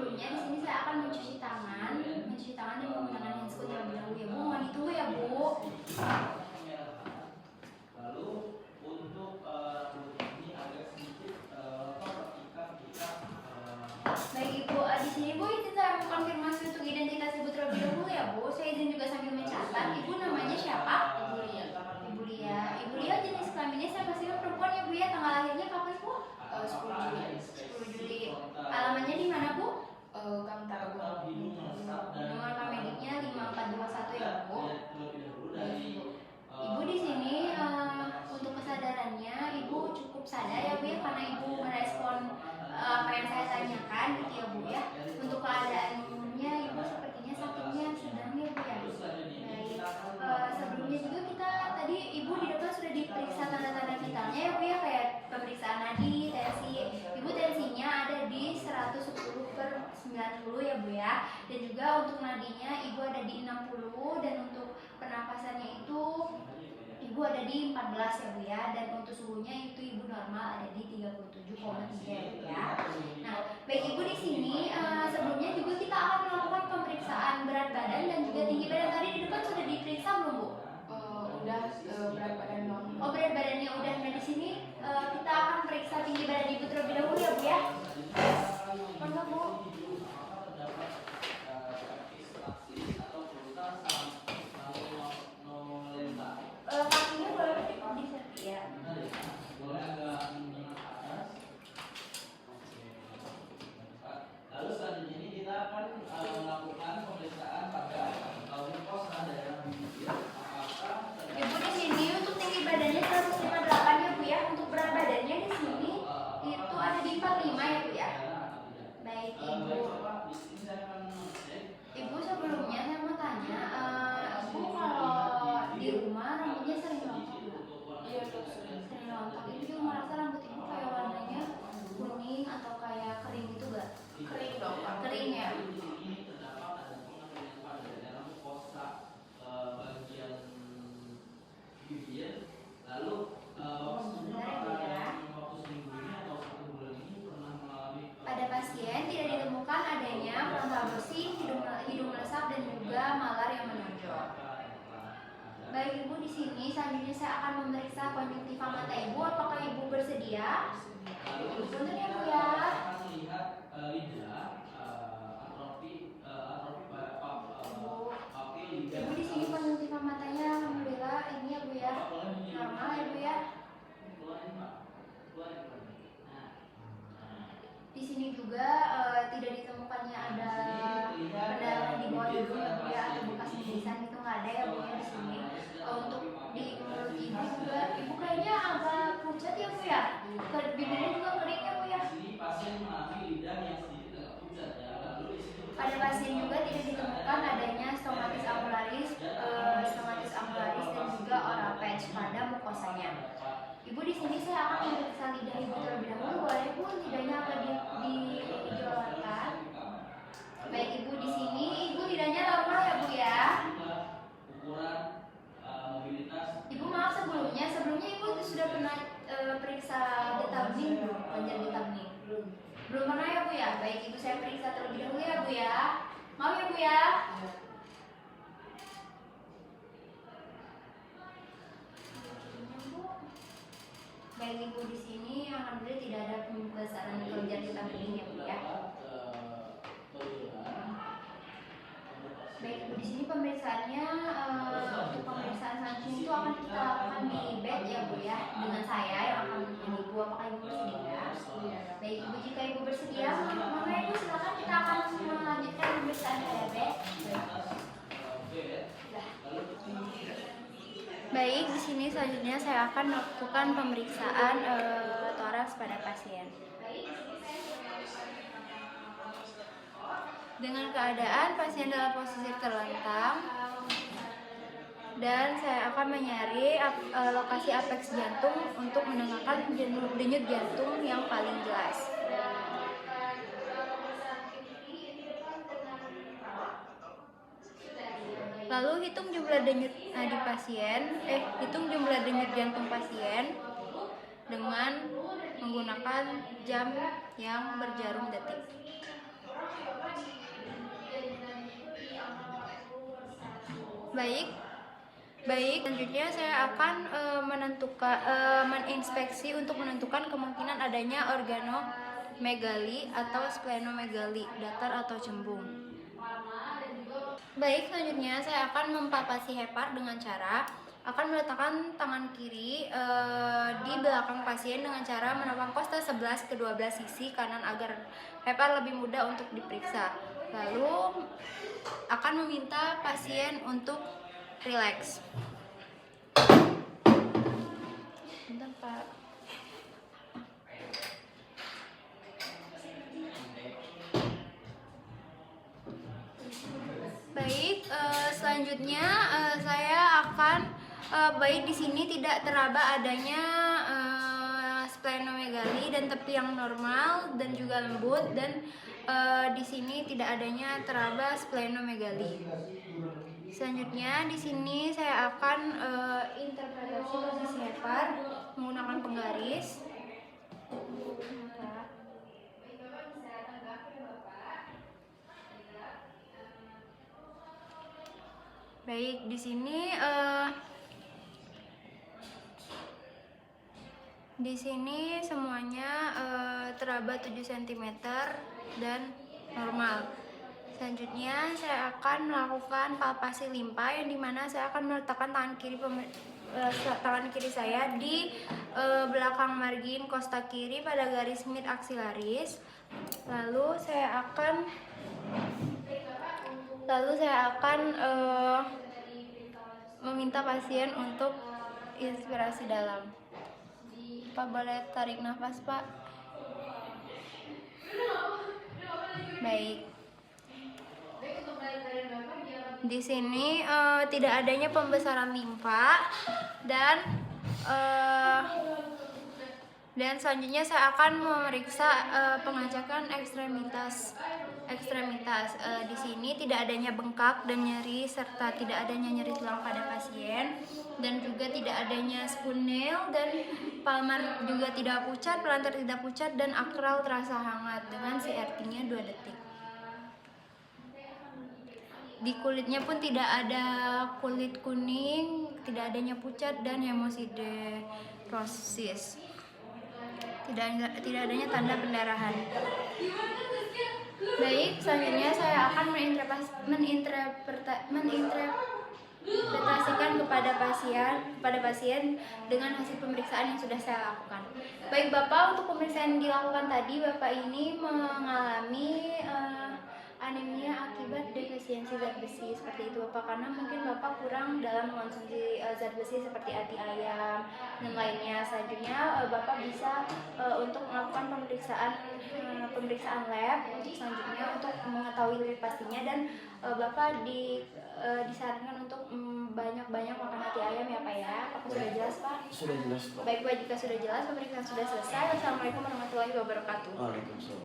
sebelumnya di sini saya akan mencuci tangan dan menggunakan handskoot terlebih dahulu ya Bu. Mohon ditunggu ya Bu. Lalu untuk ini agak sedikit Baik Ibu, di sini Bu izin saya mengkonfirmasi untuk identitas Ibu terlebih dahulu ya Bu. Saya izin juga sambil mencatat. Ibu namanya siapa? Ibu Lia. Ibu Lia. Ibu Lia jenis kelaminnya saya pastikan perempuan ya Bu ya. Tanggal lahirnya kapan Bu? 10 Juli. 10 Juli. Alamannya di mana Bu? Kang Tarogong. Nomor Kamediknya 5421 ya Bu. Ibu di sini untuk kesadarannya Ibu cukup sadar ya Bu ya, karena Ibu merespon apa yang saya tanyakan gitu ya Bu ya. Untuk keadaannya Ibu sepertinya sakitnya sedang ya Bu ya. Baik, sebelumnya juga kita tadi Ibu di depan sudah diperiksa tanda-tanda vitalnya ya Bu ya, kayak pemeriksaan nadi, tensi. Ibu tensinya ada di 110/90 ya Bu ya. Dan juga untuk nadinya Ibu ada di 60, dan untuk pernapasannya itu Ibu ada di 14 ya Bu ya, dan untuk suhunya itu Ibu normal ada di 37,3 ya Bu ya. Nah, baik Ibu di sini sebelumnya juga kita akan melakukan pemeriksaan berat badan dan juga tinggi badan. Tadi di depan sudah diperiksa belum Bu? Udah berat badan doang. Oh, berat badannya udah. Nah di sini kita akan periksa tinggi badan Ibu terlebih dahulu ya Bu ya. Monggo Bu. Kakinya boleh diserti ya. Lalu selanjutnya ini kita akan melakukan pemeriksaan pada mukosa daerah bibir. Ibu di sini untuk tinggi badannya 158 ya Bu ya. Untuk berat badannya di sini itu ada di 45 ya Bu ya. Baik Ibu. Ibu sebelumnya saya mau tanya, Ibu kalau di rumah rambutnya sering rontok Bu? Iya dok, sering. Sering rontok. Ibu juga merasa rambut Ibu kayak warnanya kuning atau kayak kering gitu gak? Kering dok. Kering ya. Lalu Pada pasien tidak ditemukan adanya frontal bruising, hidung melesap, dan juga malar yang menonjol. Baik Ibu, di sini selanjutnya saya akan memeriksa konjungtiva mata Ibu. Apakah Ibu bersedia? Benar ya Bu ya. Ibu di sini konjungtiva matanya alhamdulillah ini ya Bu ya, normal ya Bu ya. Di sini juga tidak ditemukannya ada pendarahan di bawah hidung ya Bu ya, atau bekas gigitan itu nggak ada ya Bu ya di sini. Untuk di mulut Ibu juga, Ibu kayaknya agak pucat ya Bu ya. Bibirnya juga kering ya Bu ya. Pada pasien juga tidak ditemukan adanya stomatis angularis, dan juga oral patch pada mukosanya. Ibu di sini saya akan memeriksa lidah Ibu terlebih dahulu. Boleh Bu, lidahnya agak dijelaskan. Baik Ibu, di sini Ibu lidahnya normal ya Bu ya. Ibu maaf sebelumnya Ibu sudah pernah periksa detabning belum? Wajar detabning? Belum pernah ya Bu ya. Baik Ibu, saya periksa terlebih dahulu ya Bu ya. Mau ya Bu ya. Baik Ibu, di sini alhamdulillah tidak ada pembesaran kelenjar getah bening ya Bu ya. Baik Ibu, di sini pemeriksaannya untuk pemeriksaan selanjutnya itu akan kita lakukan di bed ya Bu ya, dengan saya yang akan menemani Ibu. Apakah Ibu bersedia? Baik Ibu, jika Ibu bersedia, maka Ibu silakan kita akan melanjutkan pemeriksaan pada bed. Baik, di sini selanjutnya saya akan melakukan pemeriksaan toraks pada pasien. Dengan keadaan pasien dalam posisi terlentang, dan saya akan menyari lokasi apeks jantung untuk mendengarkan denyut jantung yang paling jelas. Lalu hitung jumlah denyut nadi pasien, hitung jumlah denyut jantung pasien dengan menggunakan jam yang berjarum detik. Baik, baik. Selanjutnya saya akan meninspeksi untuk menentukan kemungkinan adanya organomegali atau splenomegali, datar atau cembung. Baik, selanjutnya saya akan mempalpasi hepar dengan cara akan meletakkan tangan kiri di belakang pasien dengan cara menopang kosta 11 ke 12 sisi kanan agar hepar lebih mudah untuk diperiksa. Lalu akan meminta pasien untuk rileks. Bentar, Pak. Baik, selanjutnya saya akan baik di sini tidak teraba adanya splenomegali dan tepi yang normal dan juga lembut, dan di sini tidak adanya teraba splenomegali. Selanjutnya di sini saya akan interpretasi posisi hepar menggunakan penggaris. Baik, di sini semuanya teraba 7 cm dan normal. Selanjutnya saya akan melakukan palpasi limpa, yang dimana saya akan meletakkan tangan kiri saya di belakang margin kosta kiri pada garis mid aksilaris. Lalu saya akan meminta pasien untuk inspirasi dalam. Pak, boleh tarik nafas, Pak? Baik. Di sini tidak adanya pembesaran limfa dan selanjutnya saya akan memeriksa pengacakan ekstremitas. Di sini tidak adanya bengkak dan nyeri serta tidak adanya nyeri tulang pada pasien, dan juga tidak adanya spoon nail, dan palmar juga tidak pucat, plantar tidak pucat, dan akral terasa hangat dengan CRT-nya 2 detik. Di kulitnya pun tidak ada kulit kuning, tidak adanya pucat dan hemosiderosis. Tidak adanya tanda pendarahan. Baik, selanjutnya saya akan menginterpretasikan kepada pasien dengan hasil pemeriksaan yang sudah saya lakukan. Baik, Bapak, untuk pemeriksaan yang dilakukan tadi, Bapak ini mengalami anemia akibat defisiensi zat besi seperti itu, Bapak, karena mungkin Bapak kurang dalam mengonsumsi zat besi seperti ati ayam dan lainnya. Selanjutnya Bapak bisa untuk melakukan pemeriksaan lab untuk selanjutnya untuk mengetahui lebih pastinya, dan Bapak disarankan untuk banyak-banyak makan ati ayam ya, Pak ya. Apakah sudah jelas, Pak? Sudah jelas, Pak. Baik, Pak, jika sudah jelas pemeriksaan sudah selesai. Wassalamualaikum warahmatullahi wabarakatuh. Waalaikumsalam.